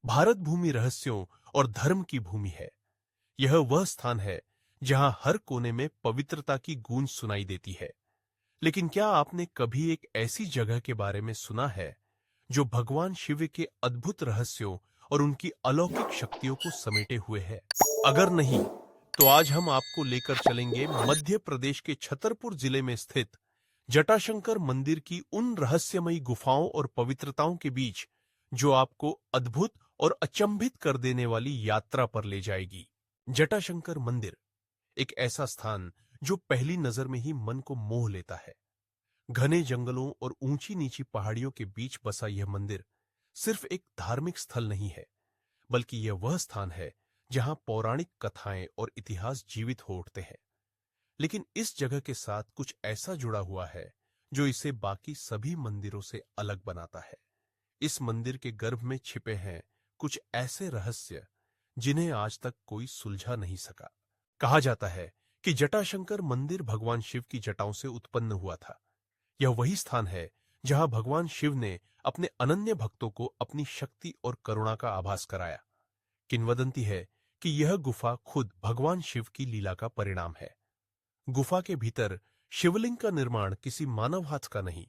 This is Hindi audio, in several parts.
भारत भूमि रहस्यों और धर्म की भूमि है। यह वह स्थान है जहां हर कोने में पवित्रता की गूंज सुनाई देती है। लेकिन क्या आपने कभी एक ऐसी जगह के बारे में सुना है जो भगवान शिव के अद्भुत रहस्यों और उनकी अलौकिक शक्तियों को समेटे हुए है? अगर नहीं, तो आज हम आपको लेकर चलेंगे मध्य प्रदेश के छतरपुर जिले में स्थित जटाशंकर मंदिर की उन रहस्यमयी गुफाओं और पवित्रताओं के बीच, जो आपको अद्भुत और अचंभित कर देने वाली यात्रा पर ले जाएगी। जटाशंकर मंदिर एक ऐसा स्थान जो पहली नजर में ही मन को मोह लेता है। घने जंगलों और ऊंची नीची पहाड़ियों के बीच बसा यह मंदिर सिर्फ एक धार्मिक स्थल नहीं है, बल्कि यह वह स्थान है जहां पौराणिक कथाएं और इतिहास जीवित हो उठते हैं। लेकिन इस जगह के साथ कुछ ऐसा जुड़ा हुआ है जो इसे बाकी सभी मंदिरों से अलग बनाता है। इस मंदिर के गर्भ में छिपे हैं कुछ ऐसे रहस्य जिन्हें आज तक कोई सुलझा नहीं सका। कहा जाता है कि जटाशंकर मंदिर भगवान शिव की जटाओं से उत्पन्न हुआ था। यह वही स्थान है जहां भगवान शिव ने अपने अनन्य भक्तों को अपनी शक्ति और करुणा का आभास कराया। किंवदंती है कि यह गुफा खुद भगवान शिव की लीला का परिणाम है। गुफा के भीतर शिवलिंग का निर्माण किसी मानव हाथ का नहीं,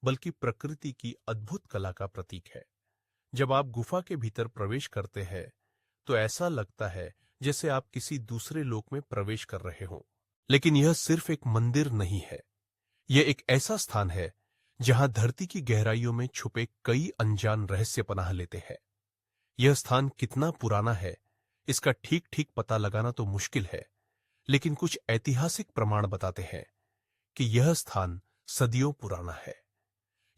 बल्कि प्रकृति की अद्भुत कला का प्रतीक है। जब आप गुफा के भीतर प्रवेश करते हैं, तो ऐसा लगता है जैसे आप किसी दूसरे लोक में प्रवेश कर रहे हों। लेकिन यह सिर्फ एक मंदिर नहीं है, यह एक ऐसा स्थान है जहां धरती की गहराइयों में छुपे कई अनजान रहस्य पनाह लेते हैं। यह स्थान कितना पुराना है, इसका ठीक ठीक पता लगाना तो मुश्किल है, लेकिन कुछ ऐतिहासिक प्रमाण बताते हैं कि यह स्थान सदियों पुराना है।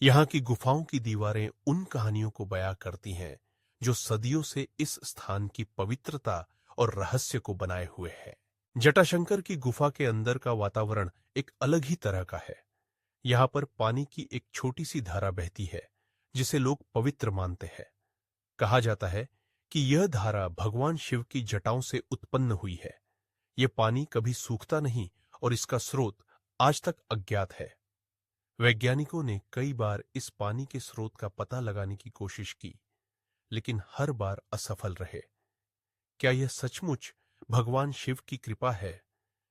यहां की गुफाओं की दीवारें उन कहानियों को बयां करती हैं जो सदियों से इस स्थान की पवित्रता और रहस्य को बनाए हुए है। जटाशंकर की गुफा के अंदर का वातावरण एक अलग ही तरह का है। यहां पर पानी की एक छोटी सी धारा बहती है जिसे लोग पवित्र मानते हैं। कहा जाता है कि यह धारा भगवान शिव की जटाओं से उत्पन्न हुई है। यह पानी कभी सूखता नहीं और इसका स्रोत आज तक अज्ञात है। वैज्ञानिकों ने कई बार इस पानी के स्रोत का पता लगाने की कोशिश की, लेकिन हर बार असफल रहे। क्या यह सचमुच भगवान शिव की कृपा है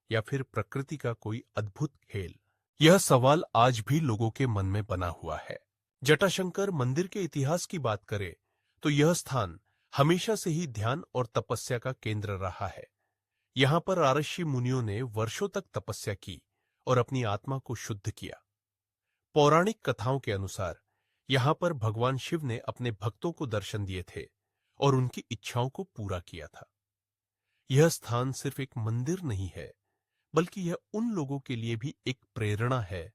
या फिर प्रकृति का कोई अद्भुत खेल? यह सवाल आज भी लोगों के मन में बना हुआ है। जटाशंकर मंदिर के इतिहास की बात करें तो यह स्थान हमेशा से ही ध्यान और तपस्या का केंद्र रहा है। यहां पर ऋषि मुनियों ने वर्षों तक तपस्या की और अपनी आत्मा को शुद्ध किया। पौराणिक कथाओं के अनुसार यहां पर भगवान शिव ने अपने भक्तों को दर्शन दिए थे और उनकी इच्छाओं को पूरा किया था। यह स्थान सिर्फ एक मंदिर नहीं है, बल्कि यह उन लोगों के लिए भी एक प्रेरणा है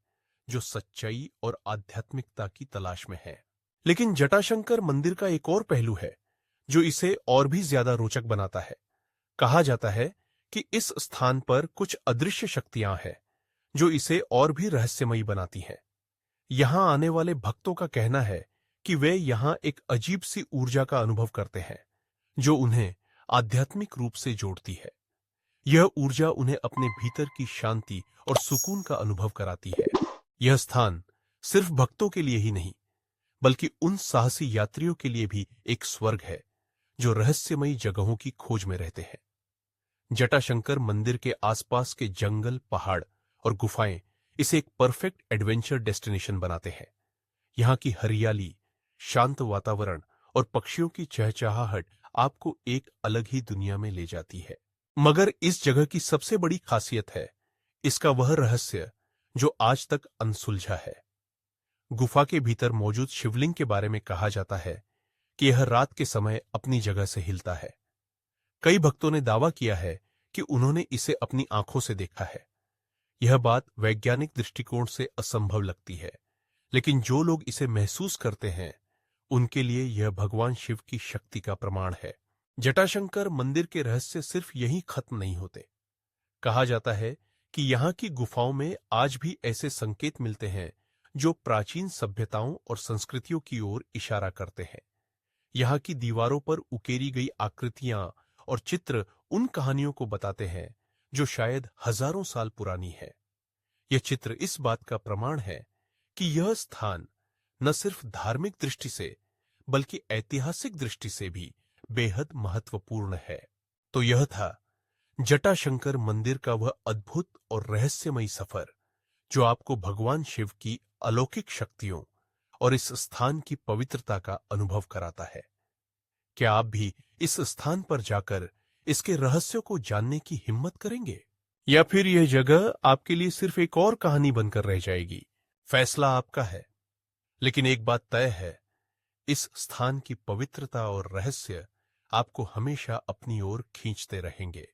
जो सच्चाई और आध्यात्मिकता की तलाश में है। लेकिन जटाशंकर मंदिर का एक और पहलू है जो इसे और भी ज्यादा रोचक बनाता है। कहा जाता है कि इस स्थान पर कुछ अदृश्य शक्तियां हैं जो इसे और भी रहस्यमयी बनाती हैं। यहां आने वाले भक्तों का कहना है कि वे यहां एक अजीब सी ऊर्जा का अनुभव करते हैं जो उन्हें आध्यात्मिक रूप से जोड़ती है। यह ऊर्जा उन्हें अपने भीतर की शांति और सुकून का अनुभव कराती है। यह स्थान सिर्फ भक्तों के लिए ही नहीं, बल्कि उन साहसी यात्रियों के लिए भी एक स्वर्ग है जो रहस्यमयी जगहों की खोज में रहते हैं। जटाशंकर मंदिर के आसपास के जंगल, पहाड़ और गुफाएं इसे एक परफेक्ट एडवेंचर डेस्टिनेशन बनाते हैं। यहां की हरियाली, शांत वातावरण और पक्षियों की चहचहाहट आपको एक अलग ही दुनिया में ले जाती है। मगर इस जगह की सबसे बड़ी खासियत है इसका वह रहस्य जो आज तक अनसुलझा है। गुफा के भीतर मौजूद शिवलिंग के बारे में कहा जाता है कि यह रात के समय अपनी जगह से हिलता है। कई भक्तों ने दावा किया है कि उन्होंने इसे अपनी आंखों से देखा है। यह बात वैज्ञानिक दृष्टिकोण से असंभव लगती है, लेकिन जो लोग इसे महसूस करते हैं उनके लिए यह भगवान शिव की शक्ति का प्रमाण है। जटाशंकर मंदिर के रहस्य सिर्फ यहीं खत्म नहीं होते। कहा जाता है कि यहाँ की गुफाओं में आज भी ऐसे संकेत मिलते हैं जो प्राचीन सभ्यताओं और संस्कृतियों की ओर इशारा करते हैं। यहाँ की दीवारों पर उकेरी गई आकृतियां और चित्र उन कहानियों को बताते हैं जो शायद हजारों साल पुरानी है। यह चित्र इस बात का प्रमाण है कि यह स्थान न सिर्फ धार्मिक दृष्टि से, बल्कि ऐतिहासिक दृष्टि से भी बेहद महत्वपूर्ण है। तो यह था जटाशंकर मंदिर का वह अद्भुत और रहस्यमयी सफर, जो आपको भगवान शिव की अलौकिक शक्तियों और इस स्थान की पवित्रता का अनुभव कराता है। क्या आप भी इस स्थान पर जाकर इसके रहस्यों को जानने की हिम्मत करेंगे, या फिर यह जगह आपके लिए सिर्फ एक और कहानी बनकर रह जाएगी? फैसला आपका है। लेकिन एक बात तय है, इस स्थान की पवित्रता और रहस्य आपको हमेशा अपनी ओर खींचते रहेंगे।